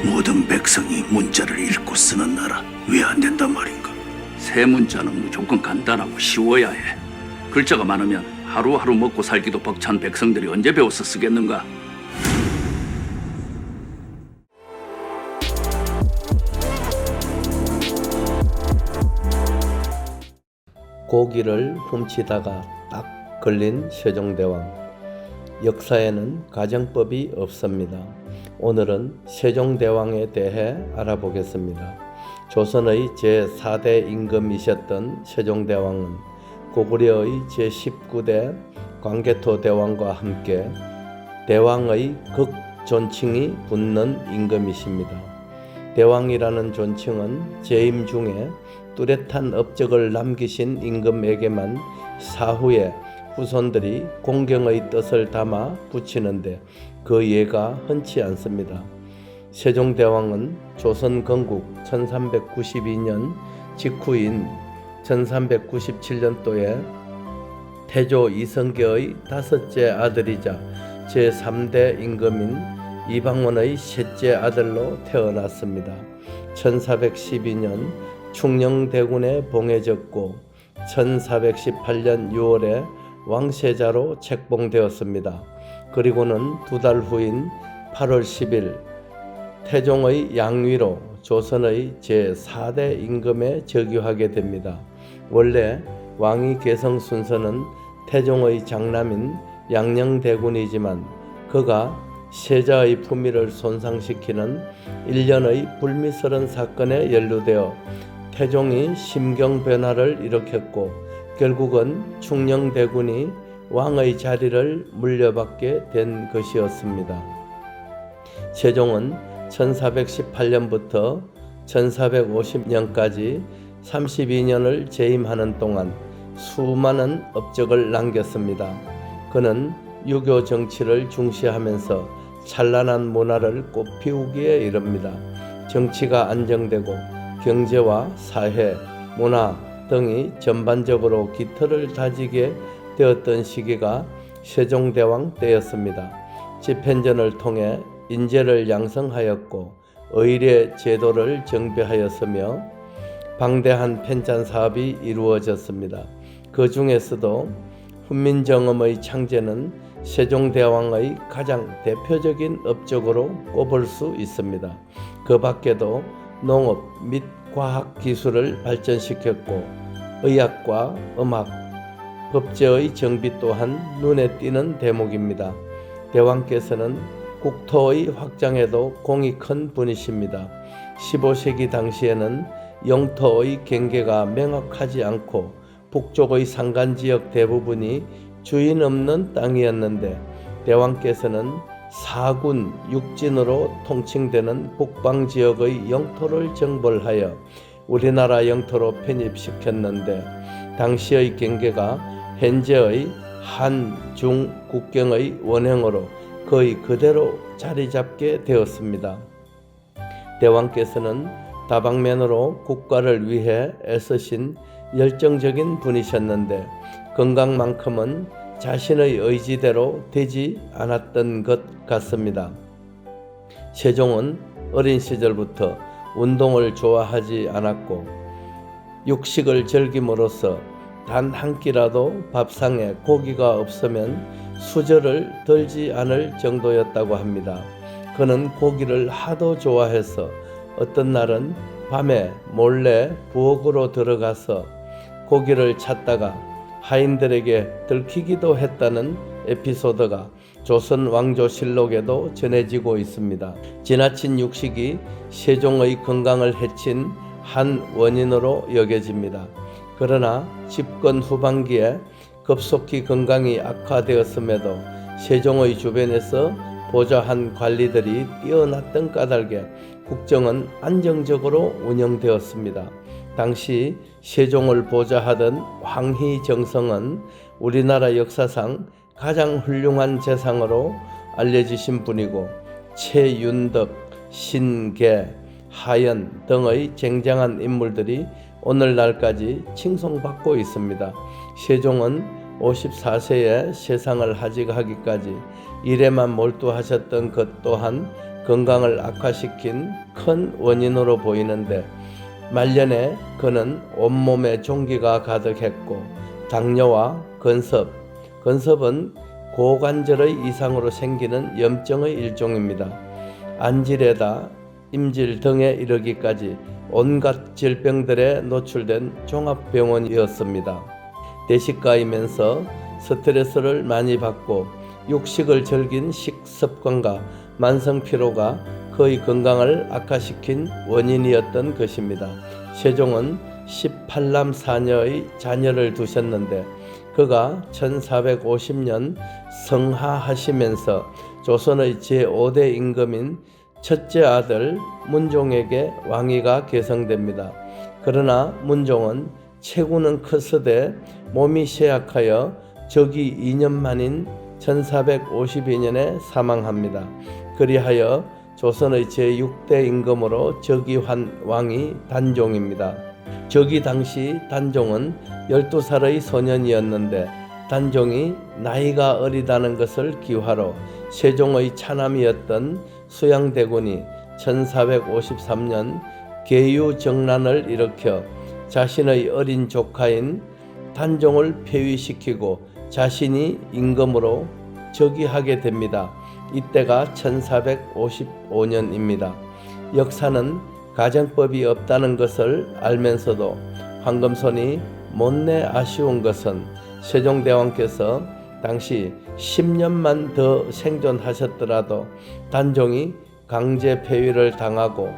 모든 백성이 문자를 읽고 쓰는 나라 왜 안 된단 말인가? 새 문자는 무조건 간단하고 쉬워야 해. 글자가 많으면 하루하루 먹고 살기도 벅찬 백성들이 언제 배워서 쓰겠는가? 고기를 훔치다가 딱 걸린 세종대왕. 역사에는 가정법이 없습니다. 오늘은 세종대왕에 대해 알아보겠습니다. 조선의 제4대 임금이셨던 세종대왕은 고구려의 제19대 광개토대왕과 함께 대왕의 극존칭이 붙는 임금이십니다. 대왕이라는 존칭은 재임 중에 뚜렷한 업적을 남기신 임금에게만 사후에 후손들이 공경의 뜻을 담아 붙이는데 그 예가 흔치 않습니다. 세종대왕은 조선 건국 1392년 직후인 1397년도에 태조 이성계의 다섯째 아들이자 제3대 임금인 이방원의 셋째 아들로 태어났습니다. 1412년 충녕대군에 봉해졌고 1418년 6월에 왕세자로 책봉되었습니다. 그리고는 두 달 후인 8월 10일 태종의 양위로 조선의 제4대 임금에 즉위하게 됩니다. 원래 왕위 계승 순서는 태종의 장남인 양녕대군이지만 그가 세자의 품위를 손상시키는 일련의 불미스러운 사건에 연루되어 태종이 심경 변화를 일으켰고 결국은 충녕대군이 왕의 자리를 물려받게 된 것이었습니다. 세종은 1418년부터 1450년까지 32년을 재임하는 동안 수많은 업적을 남겼습니다. 그는 유교 정치를 중시하면서 찬란한 문화를 꽃피우기에 이릅니다. 정치가 안정되고 경제와 사회, 문화 등이 전반적으로 기틀을 다지게 되었던 시기가 세종대왕 때였습니다. 집현전을 통해 인재를 양성하였고 의례 제도를 정비하였으며 방대한 편찬 사업이 이루어졌습니다. 그 중에서도 훈민정음의 창제는 세종대왕의 가장 대표적인 업적으로 꼽을 수 있습니다. 그 밖에도 농업 및 과학 기술을 발전시켰고 의학과 음악, 법제의 정비 또한 눈에 띄는 대목입니다. 대왕께서는 국토의 확장에도 공이 큰 분이십니다. 15세기 당시에는 영토의 경계가 명확하지 않고 북쪽의 산간지역 대부분이 주인 없는 땅이었는데 대왕께서는 사군 육진으로 통칭되는 북방지역의 영토를 정벌하여 우리나라 영토로 편입시켰는데 당시의 경계가 현재의 한, 중 국경의 원형으로 거의 그대로 자리 잡게 되었습니다. 대왕께서는 다방면으로 국가를 위해 애쓰신 열정적인 분이셨는데 건강만큼은 자신의 의지대로 되지 않았던 것 같습니다. 세종은 어린 시절부터 운동을 좋아하지 않았고 육식을 즐김으로써 단 한 끼라도 밥상에 고기가 없으면 수저를 들지 않을 정도였다고 합니다. 그는 고기를 하도 좋아해서 어떤 날은 밤에 몰래 부엌으로 들어가서 고기를 찾다가 하인들에게 들키기도 했다는 에피소드가 조선 왕조실록에도 전해지고 있습니다. 지나친 육식이 세종의 건강을 해친 한 원인으로 여겨집니다. 그러나 집권 후반기에 급속히 건강이 악화되었음에도 세종의 주변에서 보좌한 관리들이 뛰어났던 까닭에 국정은 안정적으로 운영되었습니다. 당시 세종을 보좌하던 황희정성은 우리나라 역사상 가장 훌륭한 재상으로 알려지신 분이고 최윤덕, 신계, 하연 등의 쟁쟁한 인물들이 오늘날까지 칭송받고 있습니다. 세종은 54세에 세상을 하직하기까지 일에만 몰두하셨던 것 또한 건강을 악화시킨 큰 원인으로 보이는데 말년에 그는 온몸에 종기가 가득했고 당뇨와 건섭은 고관절의 이상으로 생기는 염증의 일종입니다. 안질에다 임질 등에 이르기까지 온갖 질병들에 노출된 종합병원이었습니다. 대식가이면서 스트레스를 많이 받고 육식을 즐긴 식습관과 만성피로가 그의 건강을 악화시킨 원인이었던 것입니다. 세종은 18남 4녀의 자녀를 두셨는데 그가 1450년 성하하시면서 조선의 제5대 임금인 첫째 아들 문종에게 왕위가 계승됩니다. 그러나 문종은 체구는 크으되 몸이 쇠약하여 즉위 2년 만인 1452년에 사망합니다. 그리하여 조선의 제6대 임금으로 즉위한 왕이 단종입니다. 즉위 당시 단종은 12살의 소년이었는데 단종이 나이가 어리다는 것을 기화로 세종의 차남이었던 수양대군이 1453년 계유정난을 일으켜 자신의 어린 조카인 단종을 폐위시키고 자신이 임금으로 즉위하게 됩니다. 이때가 1455년입니다. 역사는 가정법이 없다는 것을 알면서도 황금손이 못내 아쉬운 것은 세종대왕께서 당시 10년만 더 생존하셨더라도 단종이 강제 폐위를 당하고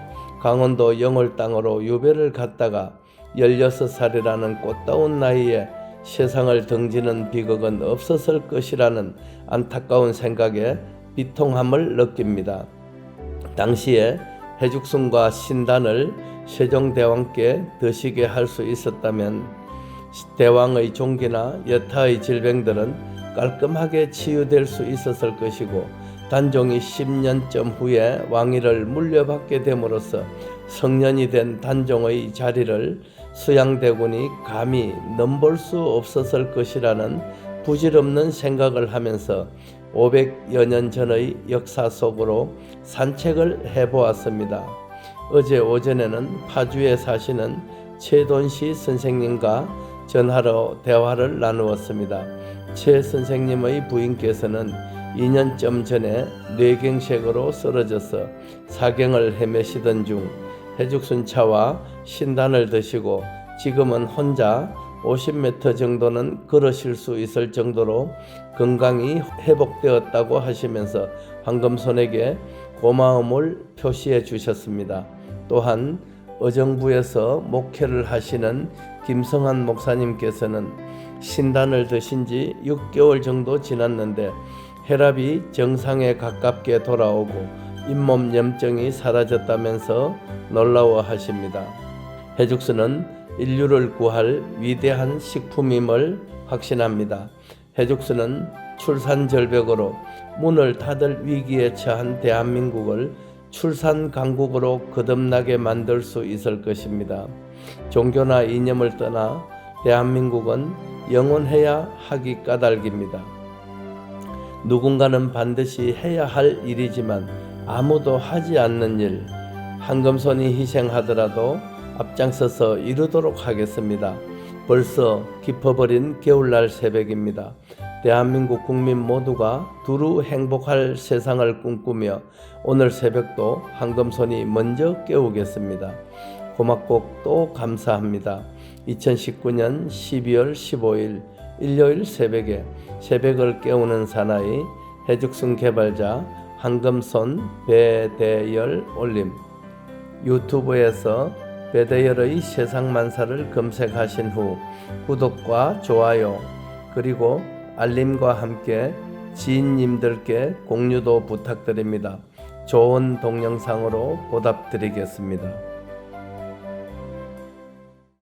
강원도 영월 땅으로 유배를 갔다가 16살이라는 꽃다운 나이에 세상을 등지는 비극은 없었을 것이라는 안타까운 생각에 비통함을 느낍니다. 당시에 해죽순과 신단을 세종대왕께 드시게 할 수 있었다면 대왕의 종기나 여타의 질병들은 깔끔하게 치유될 수 있었을 것이고 단종이 10년쯤 후에 왕위를 물려받게 됨으로써 성년이 된 단종의 자리를 수양대군이 감히 넘볼 수 없었을 것이라는 부질없는 생각을 하면서 500여 년 전의 역사 속으로 산책을 해보았습니다. 어제 오전에는 파주에 사시는 최돈시 선생님과 전화로 대화를 나누었습니다. 최 선생님의 부인께서는 2년쯤 전에 뇌경색으로 쓰러져서 사경을 헤매시던 중 해죽순차와 신단을 드시고 지금은 혼자 50m 정도는 걸으실 수 있을 정도로 건강이 회복되었다고 하시면서 황금손에게 고마움을 표시해 주셨습니다. 또한 의정부에서 목회를 하시는 김성한 목사님께서는 신단을 드신 지 6개월 정도 지났는데 혈압이 정상에 가깝게 돌아오고 잇몸 염증이 사라졌다면서 놀라워하십니다. 해죽순은 인류를 구할 위대한 식품임을 확신합니다. 해죽순은 출산 절벽으로 문을 닫을 위기에 처한 대한민국을 출산 강국으로 거듭나게 만들 수 있을 것입니다. 종교나 이념을 떠나 대한민국은 영원해야 하기 까닭입니다. 누군가는 반드시 해야 할 일이지만 아무도 하지 않는 일, 황금손이 희생하더라도 앞장서서 이루도록 하겠습니다. 벌써 깊어버린 겨울날 새벽입니다. 대한민국 국민 모두가 두루 행복할 세상을 꿈꾸며 오늘 새벽도 황금손이 먼저 깨우겠습니다. 고맙고 또 감사합니다. 2019년 12월 15일 일요일 새벽에 새벽을 깨우는 사나이 해죽순 개발자 황금손 배대열 올림. 유튜브에서 배대열의 세상만사를 검색하신 후 구독과 좋아요 그리고 알림과 함께 지인님들께 공유도 부탁드립니다. 좋은 동영상으로 보답드리겠습니다.